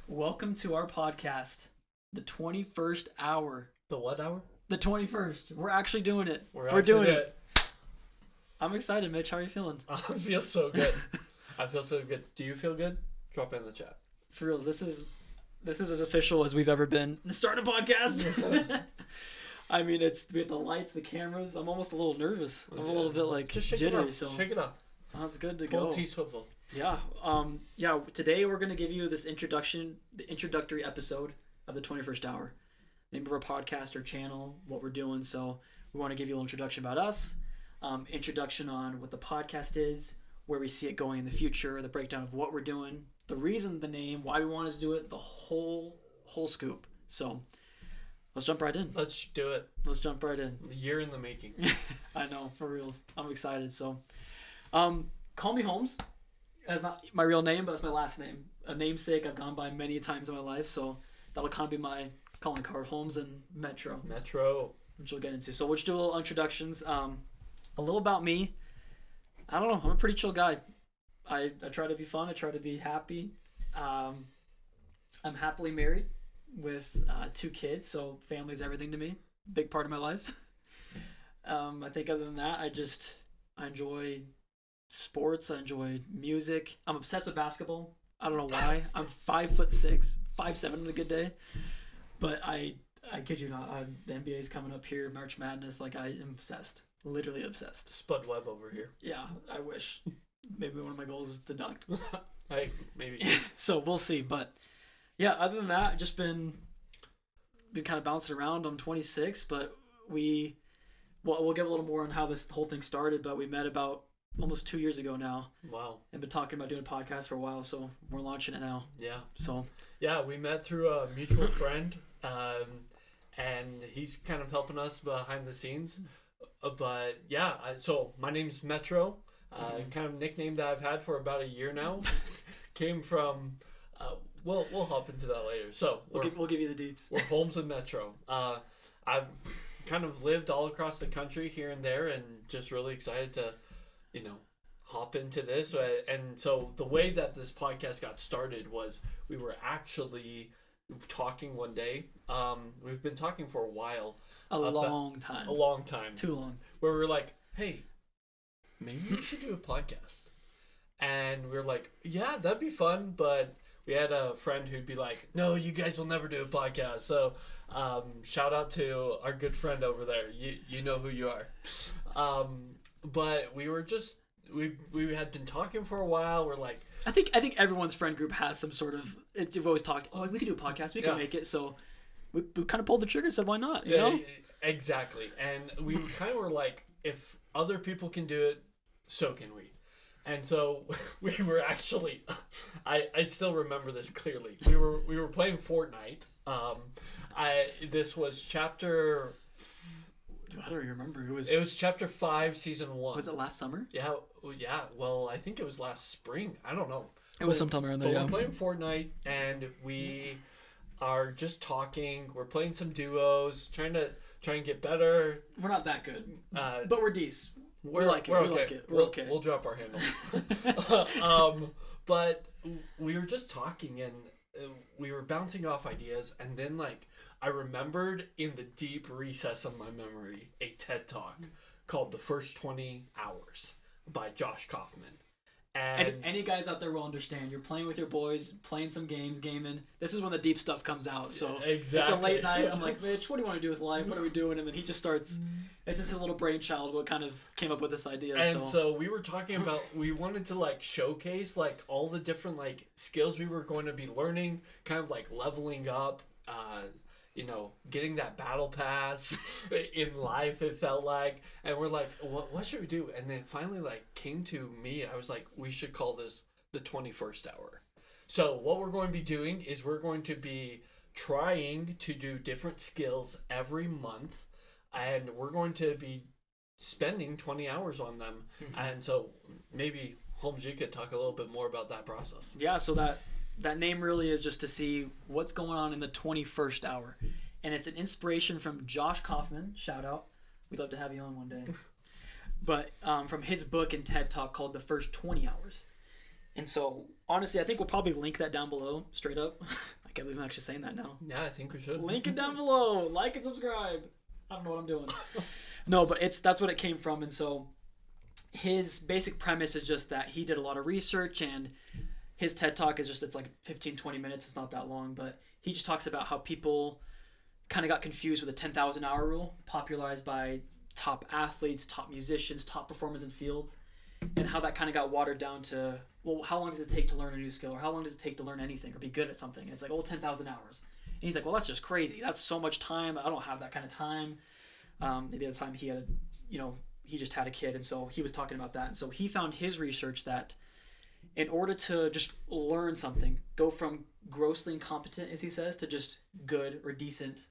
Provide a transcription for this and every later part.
Welcome to our podcast, the 21st hour. The what hour? The 21st. We're actually doing it. We're doing it. I'm excited, Mitch. How are you feeling? I feel so good. I feel so good. Do you feel good? Drop it in the chat. For real, this is as official as we've ever been. Start a podcast. I mean, we have the lights, the cameras. I'm almost a little nervous. I'm a little bit like just jittery. Shake it up. Oh, it's good to Full go. T-swivel. Yeah. Today we're gonna give you the introductory episode of the 21st hour. Name of our podcast or channel, what we're doing. So we want to give you a little introduction about us, introduction on what the podcast is, where we see it going in the future, the breakdown of what we're doing, the reason, the name, why we wanted to do it, the whole scoop. So let's jump right in. Let's do it. Let's jump right in. A year in the making. I know, for reals. I'm excited. So, call me Holmes. That's not my real name, but that's my last name. A namesake I've gone by many times in my life, so that'll kind of be my calling card. Holmes and Metro. Which we'll get into. So we'll just do a little introductions. A little about me. I don't know. I'm a pretty chill guy. I try to be fun. I try to be happy. I'm happily married with 2 kids, so family's everything to me. Big part of my life. I think other than that, I enjoy sports. I enjoy music. I'm obsessed with basketball. I don't know why. I'm 5'6", 5'7" on a good day. But I kid you not. The NBA is coming up here, March Madness. Like, I am obsessed. Literally obsessed. Spud Webb over here. Yeah, I wish. Maybe one of my goals is to dunk. Hey, maybe. So we'll see. But yeah, other than that, just been kind of bouncing around. I'm 26, but we'll give a little more on how this whole thing started. But we met about almost 2 years ago now. Wow. And been talking about doing a podcast for a while, so we're launching it now. Yeah. So. Yeah, we met through a mutual friend, and he's kind of helping us behind the scenes. But yeah, so my name's Metro, kind of nickname that I've had for about a year now. Came from, we'll hop into that later. So we'll give you the deets. We're Holmes and Metro. I've kind of lived all across the country here and there, and just really excited to, hop into this. And so the way that this podcast got started was we were actually talking one day. We've been talking for a while. A long time. Too long. Where we were like, hey, maybe we should do a podcast. And we were like, yeah, that'd be fun. But we had a friend who'd be like, no, you guys will never do a podcast. So shout out to our good friend over there. You know who you are. But we were just, we had been talking for a while. We're like, I think everyone's friend group has some sort of, you've always talked, we could do a podcast. We can make it. So we kind of pulled the trigger and said, why not? You know? Exactly. And we kind of were like, if other people can do it, so can we. And so we were actually, I still remember this clearly. We were playing Fortnite. This was chapter. Dude, I don't even remember. It was chapter 5, season 1. Was it last summer? Yeah. Well, I think it was last spring. I don't know. It was sometime around there. But we're playing Fortnite, and we are just talking. We're playing some duos, trying to get better. We're not that good, but we're decent. We like it. We're okay. We'll drop our handle. But we were just talking, and we were bouncing off ideas, and then I remembered in the deep recess of my memory a TED Talk called "The First 20 Hours" by Josh Kaufman. And any guys out there will understand. You're playing with your boys, playing some games, gaming. This is when the deep stuff comes out. So exactly. It's a late night. I'm like, Mitch, what do you want to do with life? What are we doing? And then he just starts. It's just his little brainchild what kind of came up with this idea. And so we were talking about, we wanted to showcase all the different skills we were going to be learning, kind of leveling up, getting that battle pass in life, it felt like. And we're like, what should we do? And then finally came to me. I was like, we should call this the 21st hour. So what we're going to be doing is we're going to be trying to do different skills every month. And we're going to be spending 20 hours on them. And so maybe, Holmes, you could talk a little bit more about that process. Yeah, so that name really is just to see what's going on in the 21st hour. And it's an inspiration from Josh Kaufman. Shout out. We'd love to have you on one day. But from his book and TED Talk called The First 20 Hours. And so honestly, I think we'll probably link that down below, straight up. I can't believe I'm actually saying that now. Yeah, I think we should. Link it down below. Like and subscribe. I don't know what I'm doing. No, but that's what it came from. And so his basic premise is just that he did a lot of research, and his TED Talk is just, it's like 15-20 minutes. It's not that long, but he just talks about how people kind of got confused with the 10,000 hour rule, popularized by top athletes, top musicians, top performers in fields, and how that kind of got watered down to, well, how long does it take to learn a new skill, or how long does it take to learn anything or be good at something? And it's like, 10,000 hours. And he's like, well, that's just crazy. That's so much time. I don't have that kind of time. Maybe at the time he had, he just had a kid, and so he was talking about that. And so he found his research that in order to just learn something, go from grossly incompetent, as he says, to just good or decent,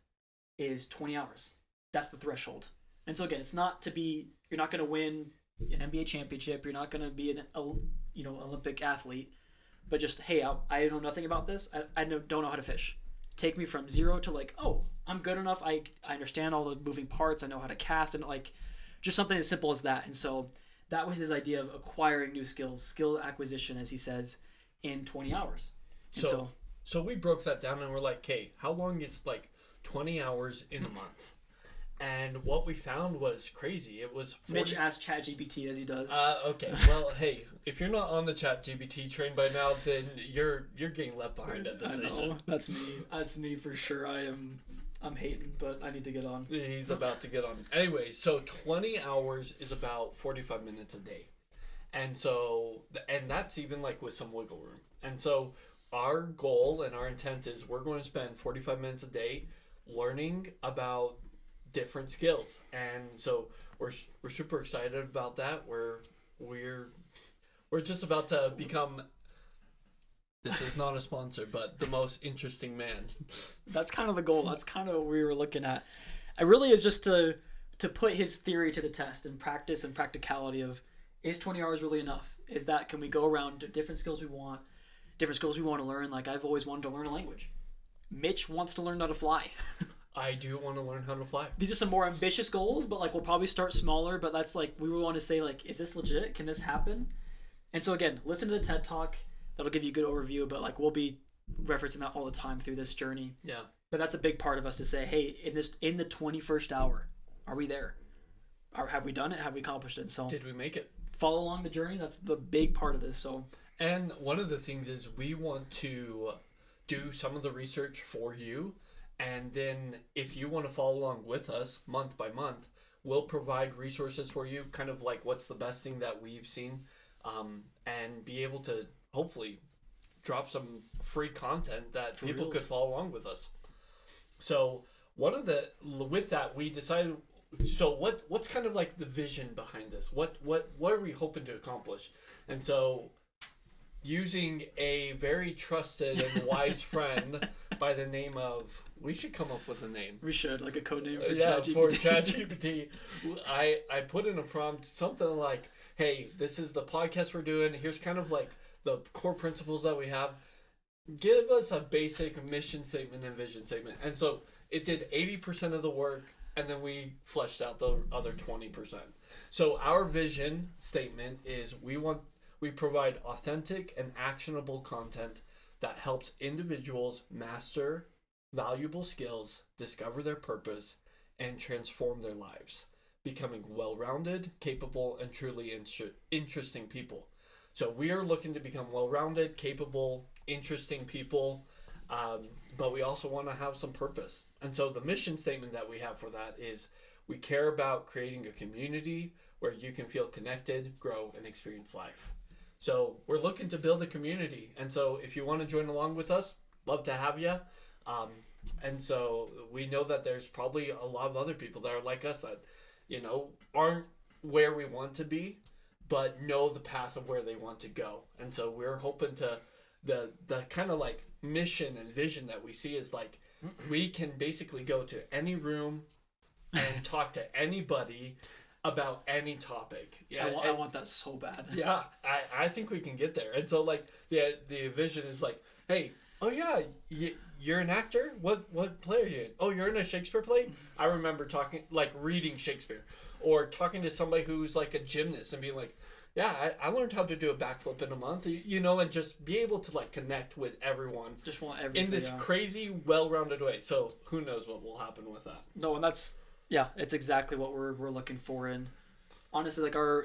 is 20 hours. That's the threshold. And so again, it's not to be, you're not going to win an NBA championship, you're not going to be an Olympic athlete, but just, hey, I know nothing about this. I don't know how to fish. Take me from zero to like, I'm good enough. I understand all the moving parts. I know how to cast, and like just something as simple as that. And so that was his idea of acquiring new skills, skill acquisition, as he says, in 20 hours. And so we broke that down, and we're like, okay, how long is like 20 hours in a month? And what we found was crazy. It was 40... Mitch asked ChatGPT, as he does. Okay. Well, hey, if you're not on the ChatGPT train by now, then you're getting left behind at this station. I know. That's me. That's me for sure. I'm hating, but I need to get on. He's about to get on. Anyway, so 20 hours is about 45 minutes a day. And so, and that's even like with some wiggle room. And so our goal and our intent is we're going to spend 45 minutes a day learning about different skills. And so we're super excited about that. We're just about to become, this is not a sponsor, but the most interesting man. That's kind of the goal. That's kind of what we were looking at. It really is just to put his theory to the test and practice and practicality of, is 20 hours really enough? Is that, can we go around to different skills we want to learn? Like, I've always wanted to learn a language. Mitch wants to learn how to fly. I do want to learn how to fly. These are some more ambitious goals, but like we'll probably start smaller, but that's like, we want to say like, is this legit? Can this happen? And so again, listen to the TED Talk. That'll give you a good overview, but like we'll be referencing that all the time through this journey. Yeah. But that's a big part of us to say, hey, in the 21st hour, are we there? Or have we done it? Have we accomplished it? So did we make it? Follow along the journey. That's the big part of this. So, and one of the things is we want to do some of the research for you. And then if you want to follow along with us month by month, we'll provide resources for you, kind of like what's the best thing that we've seen, and be able to hopefully drop some free content that for people reals. could follow along with us. So with that, we decided, so what's kind of like the vision behind this? What are we hoping to accomplish? And so using a very trusted and wise friend by the name of, we should come up with a name. We should, like a code name for ChatGPT. For ChatGPT. I put in a prompt, something like, hey, this is the podcast we're doing. Here's kind of like the core principles that we have. Give us a basic mission statement and vision statement. And so it did 80% of the work, and then we fleshed out the other 20%. So our vision statement is we provide authentic and actionable content that helps individuals master valuable skills, discover their purpose, and transform their lives, becoming well-rounded, capable, and truly interesting people. So we are looking to become well-rounded, capable, interesting people, but we also want to have some purpose. And so the mission statement that we have for that is, we care about creating a community where you can feel connected, grow, and experience life. So we're looking to build a community. And so if you want to join along with us, love to have you. And so we know that there's probably a lot of other people that are like us that, aren't where we want to be, but know the path of where they want to go. And so we're hoping to, the kind of like mission and vision that we see is like, we can basically go to any room and talk to anybody about any topic. Yeah, I want that so bad. Yeah, I think we can get there. And so like the vision is like, hey, oh yeah, you're an actor? What play are you in? Oh, you're in a Shakespeare play? I remember reading Shakespeare, or talking to somebody who's like a gymnast and being like, yeah, I learned how to do a backflip in a month, you know, and just be able to like connect with everyone Just want everything in this crazy, well-rounded way. So who knows what will happen with that? No, and it's exactly what we're looking for. And honestly, like I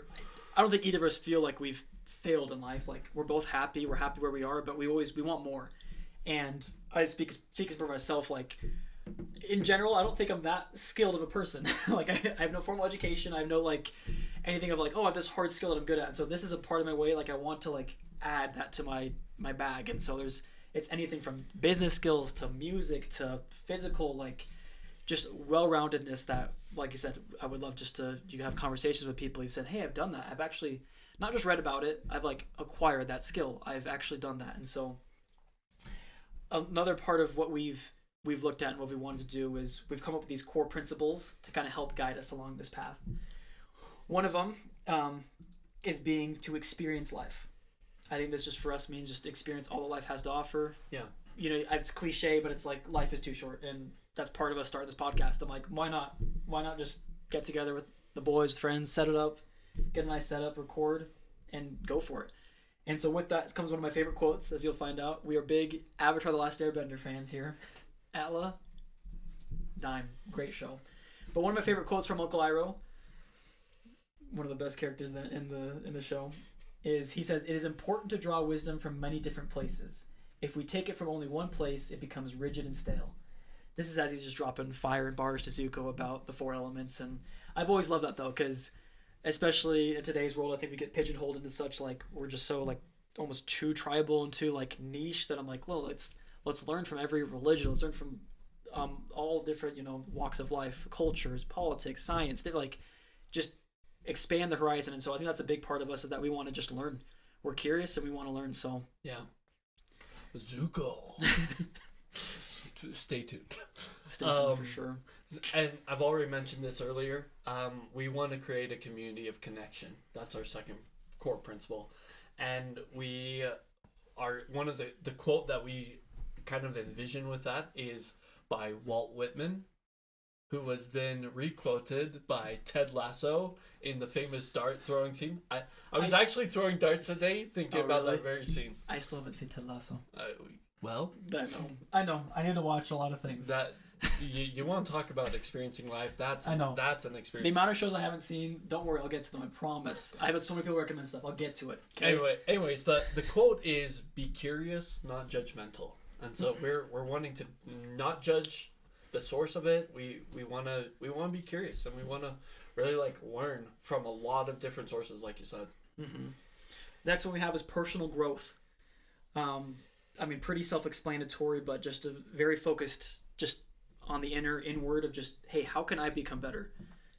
don't think either of us feel like we've failed in life. Like we're both happy. We're happy where we are, but we want more. And I speak for myself. Like in general, I don't think I'm that skilled of a person. Like I have no formal education. I have no like anything of like, oh, I have this hard skill that I'm good at. And so this is a part of my way. Like I want to like add that to my bag. And so it's anything from business skills to music to physical, like just well-roundedness that, like you said, I would love just to you have conversations with people who've said, hey, I've done that. I've actually not just read about it. I've like acquired that skill. I've actually done that. And so another part of what we've looked at and what we wanted to do is we've come up with these core principles to kind of help guide us along this path. One of them is being to experience life. I think this just for us means just experience all that life has to offer. Yeah. You know, it's cliche, but it's like life is too short, and that's part of us starting this podcast. I'm like, why not? Why not just get together with the boys, friends, set it up, get a nice setup, record, and go for it. And so with that comes one of my favorite quotes, as you'll find out. We are big Avatar: The Last Airbender fans here. Atla, dime, great show. But one of my favorite quotes from Uncle Iroh, one of the best characters in the show, is he says, "It is important to draw wisdom from many different places. If we take it from only one place, it becomes rigid and stale." This is as he's just dropping fire and bars to Zuko about the four elements. And I've always loved that, though, because especially in today's world, I think we get pigeonholed into such, like, we're just so, like, almost too tribal and too, like, niche that I'm like, well, let's learn from every religion. Let's learn from all different, you know, walks of life, cultures, politics, science. They, like, just expand the horizon. And so I think that's a big part of us is that we want to just learn. We're curious and we want to learn. So yeah, Zuko. Stay tuned. Stay tuned for sure. And I've already mentioned this earlier. We want to create a community of connection. That's our second core principle. And we are one of the quote that we kind of envision with that is by Walt Whitman, who was then requoted by Ted Lasso in the famous dart throwing scene. I was actually throwing darts today thinking about that very scene. I still haven't seen Ted Lasso. Well, I know. I need to watch a lot of things. That you want to talk about experiencing life? That's an experience. The amount of shows I haven't seen, don't worry, I'll get to them. I promise. I've had so many people recommend stuff. I'll get to it. Okay? Anyways, the quote is "Be curious, not judgmental," and so we're wanting to not judge the source of it. We want to be curious, and we want to really like learn from a lot of different sources, like you said. Mm-hmm. Next one we have is personal growth. I mean, pretty self-explanatory, but just a very focused just on the inward of just, hey, how can I become better?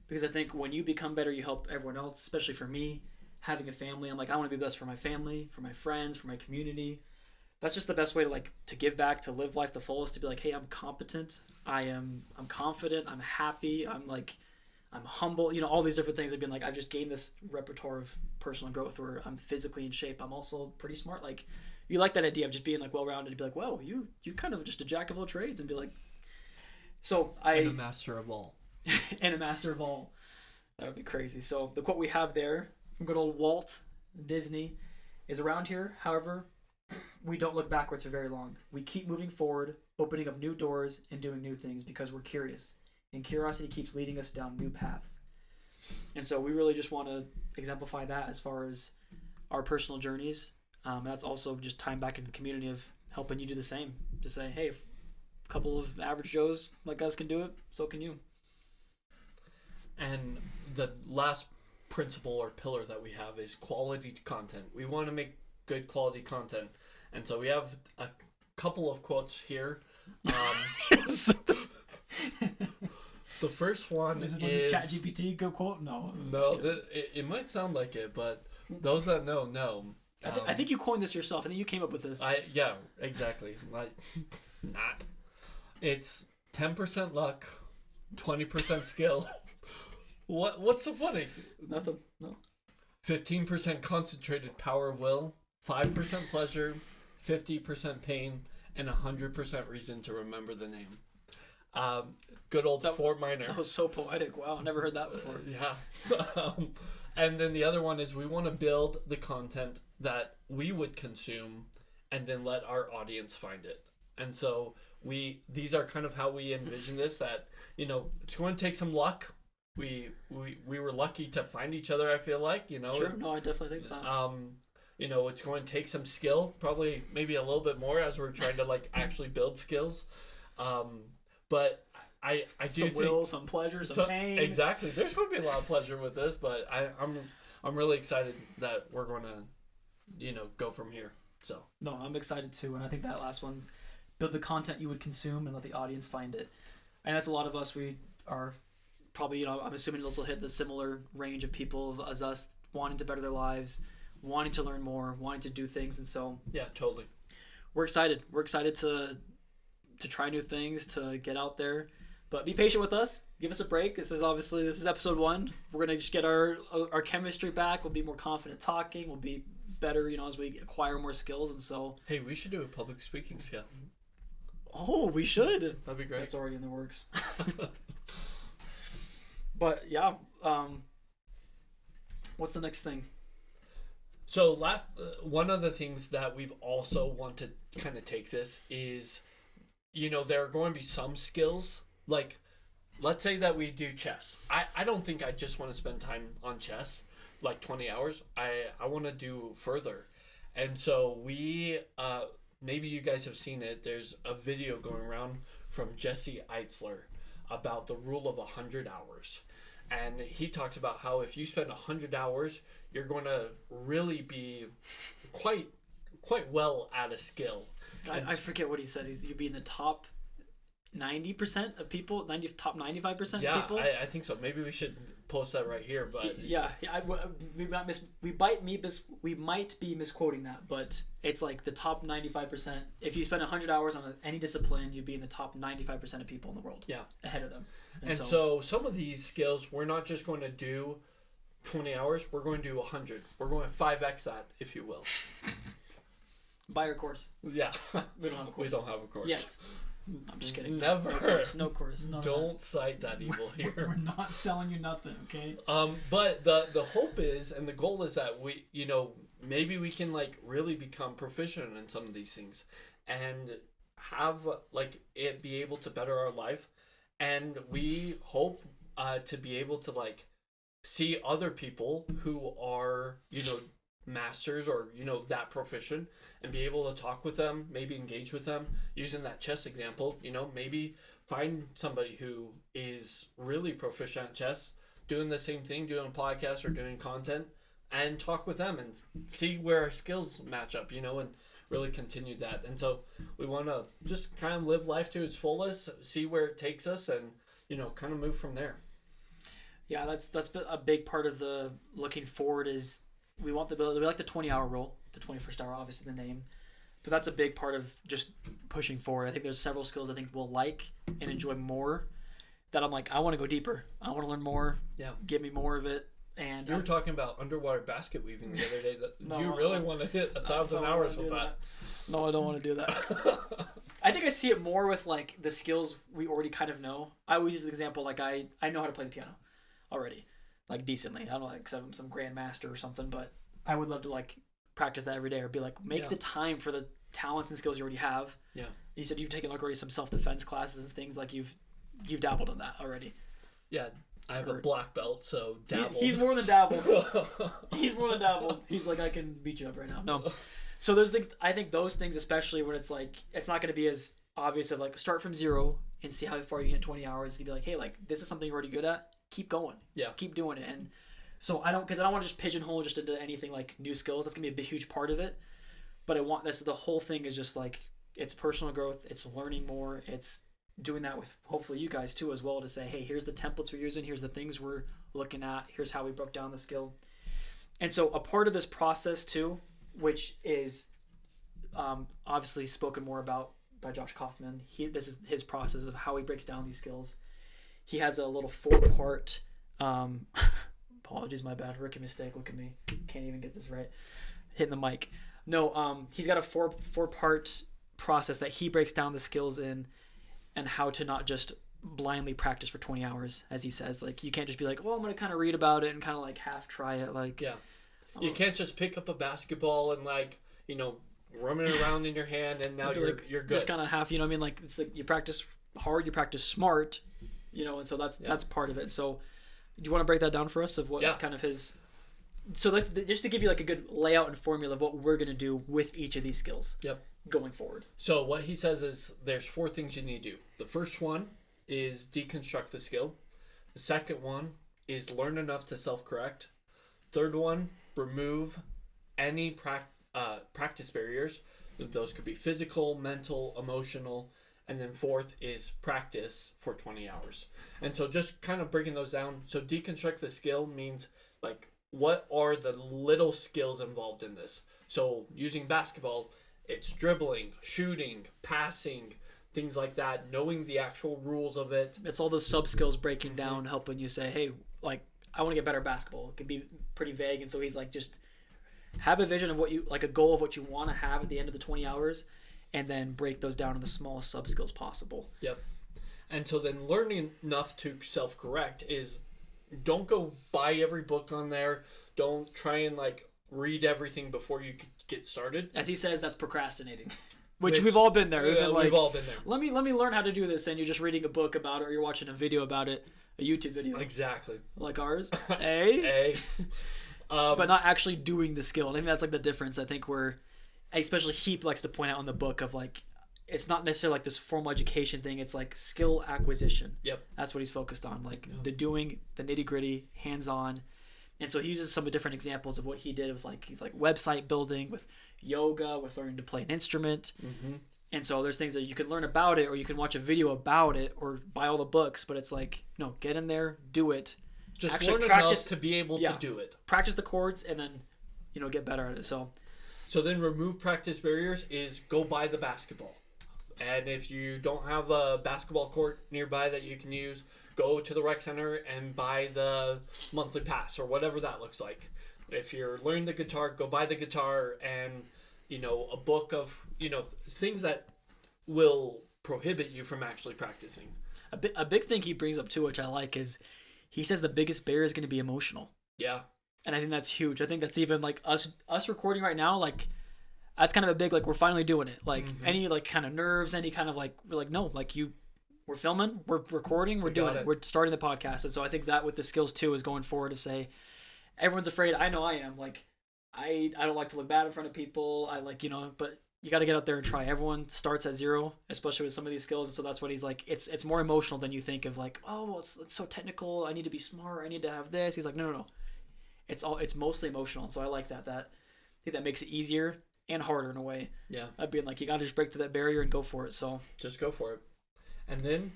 Because I think when you become better, you help everyone else, especially for me, having a family. I'm like, I want to be best for my family, for my friends, for my community. That's just the best way to give back, to live life the fullest, to be like, hey, I'm competent, I'm confident, I'm happy, I'm humble, you know, all these different things. I've been like, I've just gained this repertoire of personal growth where I'm physically in shape. I'm also pretty smart. Like, you like that idea of just being like well-rounded and be like, whoa, you kind of just a jack of all trades, and be like, and a master of all. And a master of all. That would be crazy. So the quote we have there from good old Walt Disney is, around here, however, we don't look backwards for very long. We keep moving forward, opening up new doors and doing new things because we're curious. And curiosity keeps leading us down new paths. And so we really just want to exemplify that as far as our personal journeys. That's also just time back into the community of helping you do the same. To say, hey, if a couple of average Joes like us can do it, so can you. And the last principle or pillar that we have is quality content. We want to make good quality content. And so we have a couple of quotes here. The first one is this ChatGPT go quote? No, it might sound like it, but those that know. I think you coined this yourself. I think you came up with this. Yeah, exactly. Not. It's 10% luck, 20% skill. What's so funny? Nothing. No. 15% concentrated power of will, 5% pleasure, 50% pain, and 100% reason to remember the name. Good old Fort Minor. That was so poetic. Wow, I never heard that before. Yeah. And then the other one is we want to build the content that we would consume and then let our audience find it. And so these are kind of how we envision this, that, you know, it's going to take some luck. We were lucky to find each other, I feel like, you know. Sure, no, I definitely think that. You know, it's going to take some skill, probably maybe a little bit more as we're trying to like actually build skills. But I do some will, some pleasure, some pain. Exactly. There's going to be a lot of pleasure with this, but I'm really excited that we're going to, you know, go from here. So no, I'm excited too, and I think that last one, build the content you would consume and let the audience find it. And that's a lot of us. We are probably, you know, I'm assuming this will hit the similar range of people as us, wanting to better their lives, wanting to learn more, wanting to do things, and so yeah, totally. We're excited. We're excited to try new things, to get out there. But be patient with us. Give us a break. This is episode 1. We're gonna just get our chemistry back. We'll be more confident talking. We'll be better, you know, as we acquire more skills. And so, hey, we should do a public speaking skill. Oh, we should. That'd be great. That's already in the works. But yeah, what's the next thing? So one of the things that we've also want to kind of take this is, you know, there are going to be some skills, like let's say that we do chess. I don't think I just want to spend time on chess, like 20 hours. I want to do further. And so we, maybe you guys have seen it. There's a video going around from Jesse Eitzler about the rule of 100 hours. And he talks about how if you spend 100 hours, you're going to really be quite well at a skill. I forget what he said. You'd be in the top 90% of people, top 95% of people. Yeah, I think so. Maybe we should post that right here. But we might be misquoting that, but it's like the top 95%. If you spend 100 hours on any discipline, you'd be in the top 95% of people in the world. Yeah, ahead of them. And so some of these skills, we're not just going to do 20 hours. We're going to do 100. We're going to 5x that, if you will. Buy our course. Yeah, we don't have a course. We don't have a course yet. I'm just kidding. Never. No course. Don't cite that evil here. We're not selling you nothing, okay? But the hope is, and the goal is that we, you know, maybe we can like really become proficient in some of these things, and have like it be able to better our life, and we hope to be able to like see other people who are, you know, masters or, you know, that proficient, and be able to talk with them, maybe engage with them using that chess example. You know, maybe find somebody who is really proficient at chess, doing the same thing, doing a podcast or doing content, and talk with them and see where our skills match up, you know, and really continue that. And so we want to just kind of live life to its fullest, see where it takes us, and, you know, kind of move from there. Yeah, that's a big part of the looking forward is we like the 20-hour rule, the 21st hour, obviously the name, but that's a big part of just pushing forward. I think there's several skills I think we'll like and enjoy more that I'm like, I want to go deeper. I want to learn more. Yeah, give me more of it. And you were talking about underwater basket weaving the other day. That you really want to hit 1,000 hours with that. No, I don't want to do that. I think I see it more with like the skills we already kind of know. I always use the example like I know how to play the piano already, like decently. I don't know, like some grandmaster or something, but I would love to like practice that every day or be like make the time for the talents and skills you already have. Yeah. You said you've taken like already some self-defense classes and things, like you've dabbled in that already. Yeah. I have a black belt, so dabbled. He's more than dabbled. He's more than dabbled. He's like, I can beat you up right now. No. So I think those things, especially when it's like, it's not going to be as obvious of like start from zero and see how far you can get 20 hours. You'd be like, hey, like this is something you're already good at. Keep going. Yeah. Keep doing it. And so because I don't want to just pigeonhole just into anything like new skills. That's going to be a big, huge part of it. But the whole thing is just like, it's personal growth. It's learning more. It's doing that with hopefully you guys too as well, to say, hey, here's the templates we're using, here's the things we're looking at, here's how we broke down the skill. And so a part of this process too, which is obviously spoken more about by Josh Kaufman, this is his process of how he breaks down these skills. He has a little 4-part apologies, my bad, rookie mistake, look at me, can't even get this right, hitting the mic. No, he's got a 4-part process that he breaks down the skills in, and how to not just blindly practice for 20 hours, as he says. Like, you can't just be like, well, I'm going to kind of read about it and kind of like half try it. Like, yeah. You can't just pick up a basketball and like, you know, rumming it around in your hand and now you're good. Just kind of half, you know what I mean? Like, it's like you practice hard, you practice smart, you know, and so that's part of it. So do you want to break that down for us of what kind of his... So let's just to give you like a good layout and formula of what we're going to do with each of these skills going forward. So what he says is there's 4 things you need to do. The first one is deconstruct the skill. The second one is learn enough to self-correct. Third one, remove any practice barriers. Those could be physical, mental, emotional. And then fourth is practice for 20 hours. And so just kind of breaking those down. So deconstruct the skill means like, what are the little skills involved in this? So using basketball, it's dribbling, shooting, passing, things like that, knowing the actual rules of it. It's all those sub skills breaking down, helping you say, hey, like, I want to get better at basketball. It can be pretty vague. And so he's like, just have a vision of what you, like a goal of what you want to have at the end of the 20 hours, and then break those down to the smallest sub skills possible. Yep. And so then learning enough to self-correct is, don't go buy every book on there. Don't try and like read everything before you get started. As he says, that's procrastinating. Which we've all been there. We've all been there. Let me learn how to do this, and you're just reading a book about it, or you're watching a video about it, a YouTube video. Exactly. Like ours. But not actually doing the skill. And I think that's like the difference. I think especially Heap likes to point out in the book of like, it's not necessarily like this formal education thing. It's like skill acquisition. Yep. That's what he's focused on. Like the doing, the nitty gritty, hands on. And so he uses some different examples of what he did with like, he's like website building, with yoga, with learning to play an instrument. Mm-hmm. And so there's things that you can learn about it, or you can watch a video about it, or buy all the books. But it's like, no, get in there, do it. Just actually learn enough to be able to do it. Practice the chords and then, get better at it. So then remove practice barriers is go buy the basketball. And if you don't have a basketball court nearby that you can use, go to the rec center and buy the monthly pass or whatever that looks like. If you're learning the guitar, go buy the guitar and, a book of, things that will prohibit you from actually practicing. A big thing he brings up too, which I like, is he says the biggest barrier is going to be emotional. Yeah. And I think that's huge. I think that's even like us recording right now, like, that's kind of a big, like, we're finally doing it. Like, any, like, kind of nerves, any kind of, like, we're like, no, like, we're filming, we're recording, we're doing it. We're starting the podcast. And so I think that with the skills, too, is going forward to say, everyone's afraid. I know I am. Like, I don't like to look bad in front of people. I like, but you got to get out there and try. Everyone starts at zero, especially with some of these skills. And so that's what he's like, it's more emotional than you think of, like, oh, well, it's so technical. I need to be smart. I need to have this. He's like, no. It's mostly emotional. And so I like that. I think that makes it easier and harder in a way. Yeah. Of being like, you got to just break through that barrier and go for it. So just go for it. And then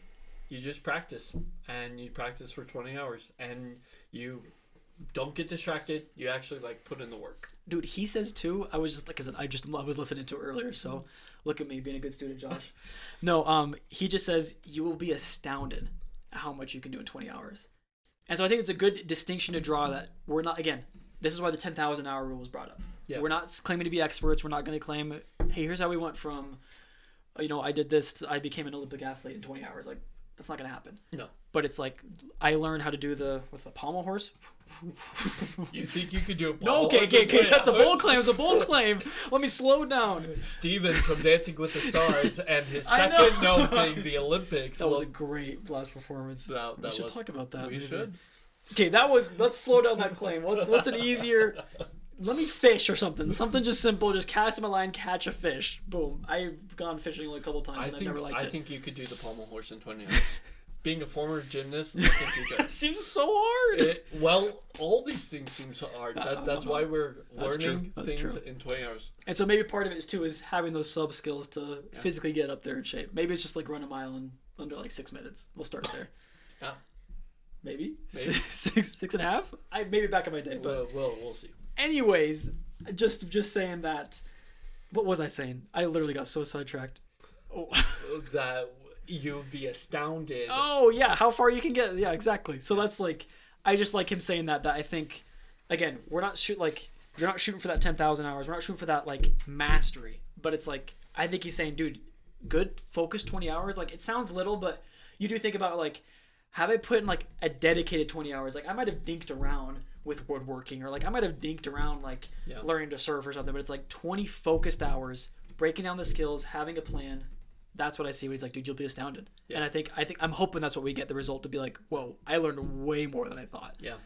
you just practice, and you practice for 20 hours, and you don't get distracted. You actually like put in the work. Dude, he says too, I was just like, I was listening to it earlier. So look at me being a good student, Josh. No, he just says you will be astounded at how much you can do in 20 hours. And so I think it's a good distinction to draw, that we're not, again, this is why the 10,000 hour rule was brought up. Yeah. We're not claiming to be experts. We're not going to claim, hey, here's how we went from, I did this, I became an Olympic athlete in 20 hours. Like, that's not going to happen. No. But it's like, I learned how to do what's the pommel horse? You think you could do a pommel horse? No, okay. That's a bold claim. It's a bold claim. Let me slow down. Steven from Dancing with the Stars and his second known thing, the Olympics. That was a great blast performance. We should talk about that. We should. Okay, let's slow down that claim. What's an easier... Let me fish or something. Something just simple. Just cast my line, catch a fish. Boom. I've gone fishing only a couple times, and I've never liked it. I think you could do the pommel horse in 20 hours. Being a former gymnast, I think you could. It seems so hard. All these things seem so hard. That's why we're learning things in 20 hours. And so maybe part of it is having those sub skills to physically get up there in shape. Maybe it's just like run a mile in under like 6 minutes. We'll start there. Yeah. Maybe. 6.5? I maybe back in my day, but we'll see. Anyways, just saying that. What was I saying? I literally got so sidetracked. Oh. That you'd be astounded. Oh yeah, how far you can get? Yeah, exactly. So that's like, I just like him saying that I think, again, we're not you're not shooting for that 10,000 hours. We're not shooting for that like mastery. But it's like, I think he's saying, dude, good focused 20 hours. Like, it sounds little, but you do think about, like, have I put in, like, a dedicated 20 hours? Like, I might have dinked around with woodworking, or, like, I might have dinked around, like, learning to surf or something, but it's, like, 20 focused hours, breaking down the skills, having a plan. That's what I see when he's like, dude, you'll be astounded. Yeah. And I think I'm hoping that's what we get the result to be like, whoa, I learned way more than I thought. Yeah.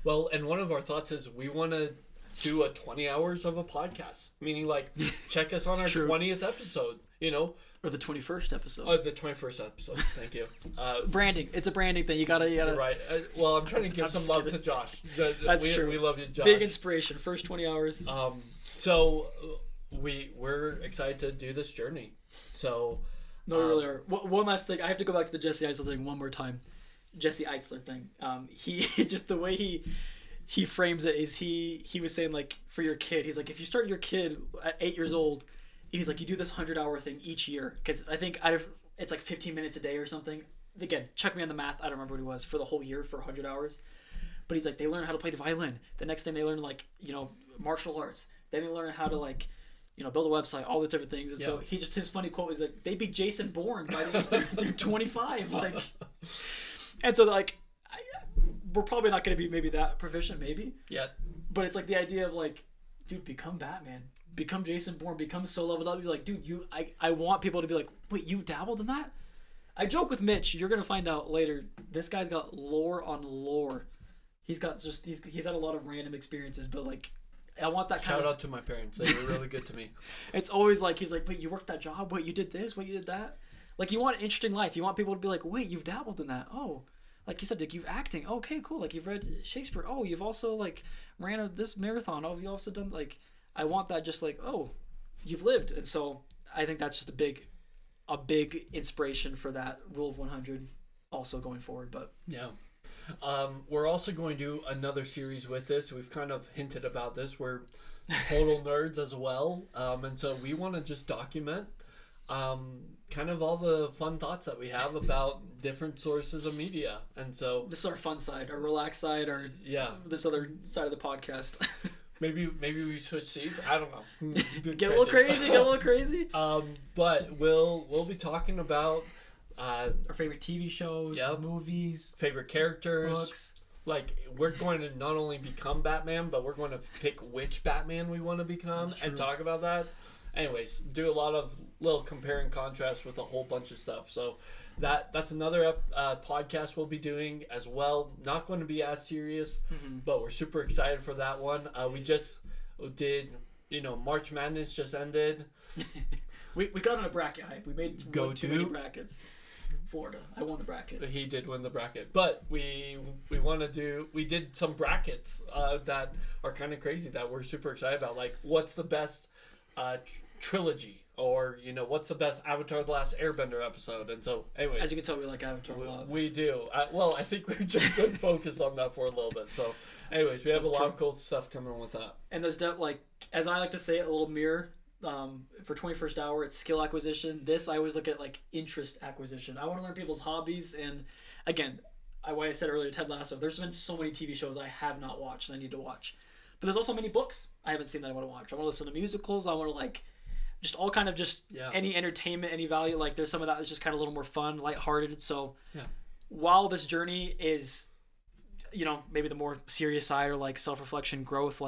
Well, and one of our thoughts is we want to do a 20 hours of a podcast, meaning like check us on our 20th episode, you know, or the 21st episode. Oh, the 21st episode. Thank you. Branding. It's a branding thing. You gotta. You're right. Well, I'm trying to give some love to Josh. That's true. We love you, Josh. Big inspiration. First 20 hours. So we're excited to do this journey. So. No, we really are. One last thing. I have to go back to the Jesse Eitzler thing one more time. Jesse Eitzler thing. He just the way he frames it is he was saying, like, for your kid, he's like, if you start your kid at 8 years old, he's like, you do this 100-hour thing each year, because I think it's like 15 minutes a day or something. Again, check me on the math. I don't remember what it was for the whole year for 100 hours. But he's like, they learn how to play the violin. The next thing they learn, like, you know, martial arts. Then they learn how to, like, you know, build a website, all these different things. And so his funny quote is like, they beat Jason Bourne by the age they're 25. Like, and so, like, we're probably not going to be maybe that proficient, maybe. Yeah. But it's like the idea of, like, dude, become Batman. Become Jason Bourne. Become so leveled up. Be like, dude, I want people to be like, wait, you've dabbled in that? I joke with Mitch. You're going to find out later. This guy's got lore on lore. He's had a lot of random experiences, but, like, I want that kind of... Shout out to my parents. They were really good to me. It's always like, he's like, wait, you worked that job? Wait, you did this? Wait, you did that? Like, you want an interesting life. You want people to be like, wait, you've dabbled in that. Oh, like you said, like, you've acting. Okay, cool. Like, you've read Shakespeare. Oh, you've also, like, ran this marathon. Oh, you've also done, like... I want that just like, oh, you've lived. And so I think that's just a big inspiration for that rule of 100 also going forward. But yeah. We're also going to do another series with this. We've kind of hinted about this. We're total nerds as well. And so we want to just document kind of all the fun thoughts that we have about different sources of media. And so this is our fun side, our relaxed side, or this other side of the podcast. Maybe we switch seats. I don't know. Get a little crazy. But we'll be talking about our favorite TV shows, movies, favorite characters, books. Like, we're going to not only become Batman, but we're going to pick which Batman we want to become and talk about that. Anyways, do a lot of little compare and contrast with a whole bunch of stuff. So that's another podcast we'll be doing as well. Not going to be as serious, but we're super excited for that one. We just did, March Madness just ended. we got on a bracket hype. We made too many brackets. Florida. I won the bracket. He did win the bracket, but we did some brackets that are kind of crazy that we're super excited about. Like, what's the best trilogy? Or, what's the best Avatar The Last Airbender episode? And so, anyways. As you can tell, we like Avatar a lot. We do. I think we've just been focused on that for a little bit. So, anyways, we have a lot of cool stuff coming with that. And there's, as I like to say, a little mirror for 21st Hour, it's skill acquisition. This, I always look at, interest acquisition. I want to learn people's hobbies. And, again, what I said earlier, Ted Lasso, there's been so many TV shows I have not watched and I need to watch. But there's also many books I haven't seen that I want to watch. I want to listen to musicals. I want to, just all kind of any entertainment, any value. Like, there's some of that that's just kind of a little more fun, lighthearted. So while this journey is, maybe the more serious side or self-reflection, growth,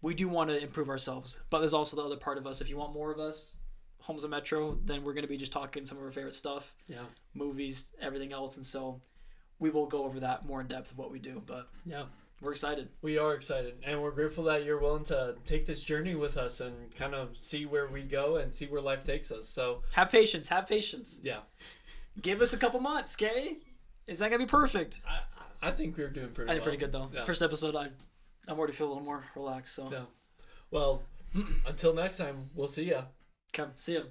we do want to improve ourselves. But there's also the other part of us. If you want more of us, Homes of Metro, then we're going to be just talking some of our favorite stuff. Yeah. Movies, everything else. And so we will go over that more in depth of what we do. But we're excited. We are excited, and we're grateful that you're willing to take this journey with us and kind of see where we go and see where life takes us. So have patience. Yeah. Give us a couple months, okay? It's not gonna be perfect. I think we're doing pretty. I think pretty good though. Yeah. First episode, I'm already feel a little more relaxed. So Well, until next time, we'll see ya. Come see ya.